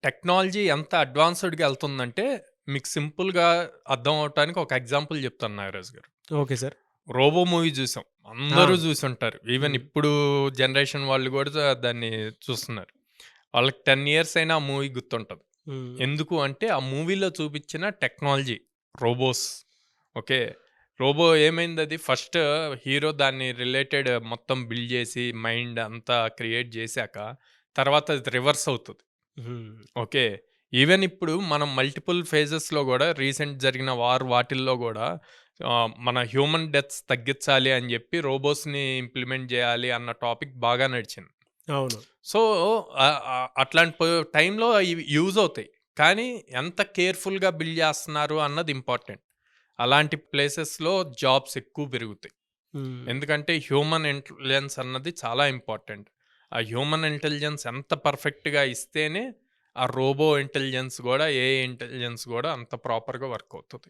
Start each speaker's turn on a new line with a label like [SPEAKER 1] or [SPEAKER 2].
[SPEAKER 1] Technology ఎంత అడ్వాన్స్‌డ్‌గా ఎళ్తుందంటే, మీకు సింపుల్‌గా అర్థం అవ్వటానికి ఒక ఎగ్జాంపుల్ చెప్తాను నాగరాజు గారు.
[SPEAKER 2] Okay sir.
[SPEAKER 1] 'రోబో' మూవీ చూసాం. అందరూ
[SPEAKER 2] అవును.
[SPEAKER 1] చూసుంటారు. ఈవెన్
[SPEAKER 2] హ్మ్.
[SPEAKER 1] ఇప్పుడు జనరేషన్ వాళ్ళు కూడా దాన్ని చూస్తున్నారు. వాళ్ళకి 10 ఇయర్స్ అయినా ఆ మూవీ గుర్తుంటది.
[SPEAKER 2] హ్మ్.
[SPEAKER 1] ఎందుకు అంటే, ఆ మూవీలో చూపించిన టెక్నాలజీ రోబోస్. ఓకే. రోబో ఏమైందది ఫస్ట్ హీరో దాన్ని రిలేటెడ్ మొత్తం బిల్డ్ చేసి, మైండ్ అంతా క్రియేట్ చేశాక, తర్వాత అది రివర్స్ అవుతది.
[SPEAKER 2] హ్మ్.
[SPEAKER 1] ఓకే. ఈవెన్ ఇప్పుడు మనం మల్టిపుల్ ఫేజెస్‌లో గూడా రీసెంట్ జరిగిన వాటిల్లో గూడా మన హ్యూమన్ డెత్స్ తగ్గించాలి అని జెప్పి రోబోస్‌ని ఇంప్లిమెంట్ జేయాలి అన్న టాపిక్ బాగా నడిచింది.
[SPEAKER 2] అవును.
[SPEAKER 1] సో, అట్లాంటి టైంలో ఇవి యూజ్ అవుతాయి. కానీ ఎంత కేర్‌ఫుల్‌గా బిల్డ్ జేస్తున్నారు అన్నది ఇంపార్టెంట్. అలాంటి ప్లేసెస్‌లో జాబ్స్ ఎక్కువ పెరుగుతాయి.
[SPEAKER 2] హ్మ్.
[SPEAKER 1] ఎందుకంటే హ్యూమన్ ఇంటెలిజెన్స్ అన్నది చాలా ఇంపార్టెంట్. ఆ హ్యూమన్ ఇంటెలిజెన్స్ ఎంత పర్ఫెక్ట్‌గా ఇస్తేనే, ఆ రోబో ఇంటెలిజెన్స్ గూడా, ఏఐ ఇంటెలిజెన్స్ గూడా అంత ప్రాపర్‌గా వర్క్ అవుతది.